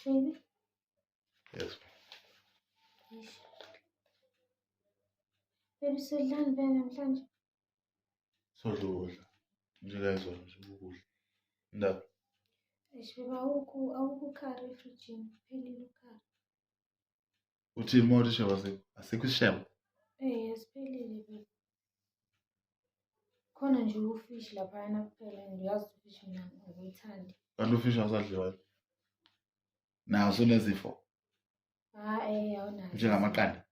Baby. Yes. Baby, sidlani vele namhlanje? Sodla njengayizona nje ukudla. Indaba. Beba awukho ukhari efrijini, kuphelile ukhari. Uthini uma uthi sheba asikho isishebo? Siphelile bebe. Khona nje ufishi laphayana kuphela, ngiyazi ufishi mina angiyithandi. Kanti ufishi awusadliwa? Naso unezifo? Awunazo. Njengamaqanda?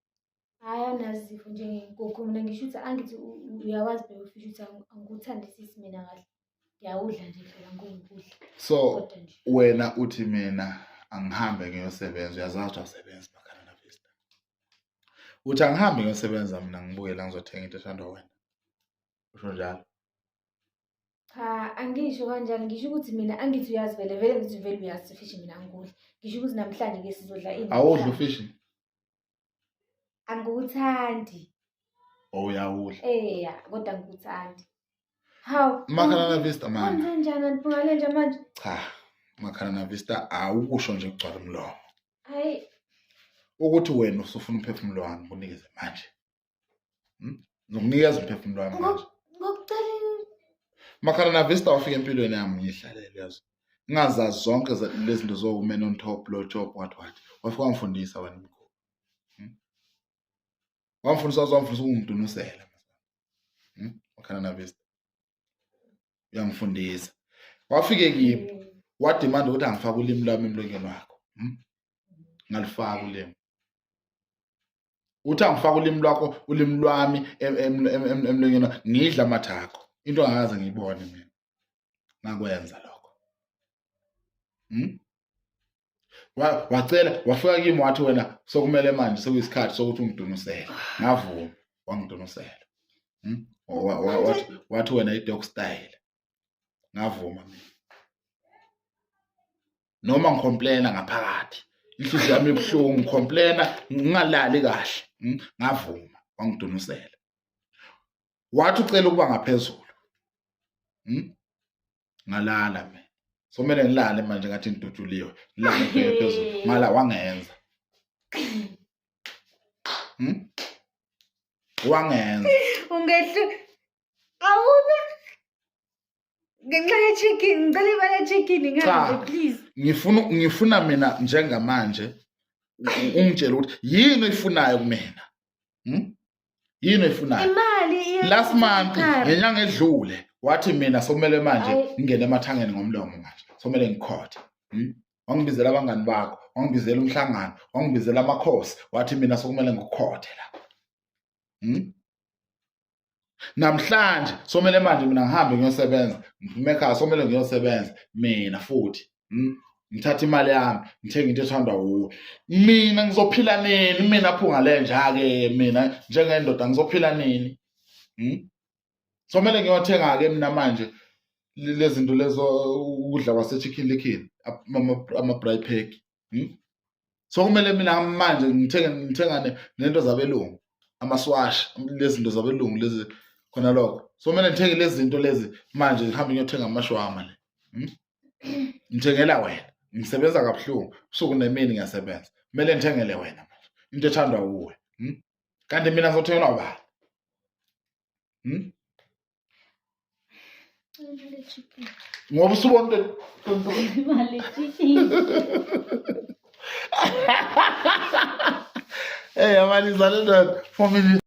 Hayi, awunazo izifo njengenkukhu. Mina ngisho ukuthi angithi uyawazi phela ufishi ukuthi angiwuthandisisi mina kahle. Ngiyawudla nje phela ngokudla. So wena uthi mina angihambe ngiyosebenza, uyazazi ukuthi awusebenzi makananavista. Uthi angihambe ngiyosebenza mina ngibuye la ngizothenga into ethandwa wena. Usho njalo? Cha, angisho kanjalo. Ngisho ukuthi mina angithi uyazi vele ngithi vele uyazi ufishi mina angikudli. Ngisho ukuthi namhlanje ke sizodla ini. Awudla ufishi? Angiwuthandi. Uyawudla? Kodwa angikuthandi. Hawu. Makananavista manje. Kwenze njani aniphumalenja manje? Cha, makananavista awukusho nje ukugcwala umlomo. Hayi. Ukuthi wena usufuna umphefumulo wami unikeze manje. Ngokunikeza umphefumulo wami manje. Ngokucela. Makananavista wafika empilweni yami ngihlalele yazo. Ngingazazi zonke lezi zinto zowomen on top, blow job, what. Wafika wangifundisa wena Ngikhoth. Wamfundisa ukumdunusela. Makananavista. Uyangifundisa. Wafike kimi wadimanda ukuthi angifake ulimi lwami emlonyeni wakho. Ngalifaka ulimi. Uthi angifake ulimi lwakho, ulimi lwami emlonyeni wakho, ngidla amathakho. Into angakaze ngiyibone mina. Ngakwenza lokho. Wacela wafika kimi wathi wena sokumele manje sekuyisikhathi sokuthi ungidunusele. Ngavuma, wangidunusela. Wathi wena i-dog style. Ngavuma mina. Noma ngicomplaina ngaphakathi. Inhliziyo yami ibuhlungu, ngicomplaina ngingalali kahle. Ngavuma, wangidunusela. Wathi ucela ukuba ngaphezulu. Ngalala mina. Somele ngilale manje ngathi ngidutshuliwe. Ngilale phezulu. Mala wangenza. Wangenza. Ungehlu. Awuna. Ngenxa ye-chicken, ngicela imali ye-chicken ngihambe please. Ngifuna mina njengamanje ungitshela ukuthi yini oyifunayo kumina. Yini oyifunayo? Imali. Last month ngenyanga edlule wathi mina sokumele manje ngingene emathangeni ngomlomo manje. Sokumele ngikhothe. Wangibizela abangani bakho, wangibizela umhlangano, wangibizela amakhosi, wathi mina sokumele ngikhothe la. Namhlanje somele manje mina ngihambe ngiyosebenza, ngiphume ekhaya somele ngiyosebenza mina futhi. Ngithatha imali yami, ngithenga into ethandwa wuwe. Mina ngizophila nini? Mina phungalenja ke mina njengendoda ngizophila nini? Somele ngiyothenga ke mina manje lezi zinto lezo ukudla kwase-chicken licken, ama-braai pack. So kumele mina manje ngithenga nento zabelungu, amaswash, lezi zinto zabelungu lezi khona lokho. So kumele ngithenge lezi zinto lezi manje ngihambe ngiyothenga amashwama le. Ngithengela wena. Ngisebenza kabuhlungu, usuku nemini ngiyasebenza. Kumele ngithengele wena manje. Into ethandwa wuwe. Kanti mina ngizothengelwa ubani? Ngoba usubona Imali ye-chicken. Hey, amalizane for me.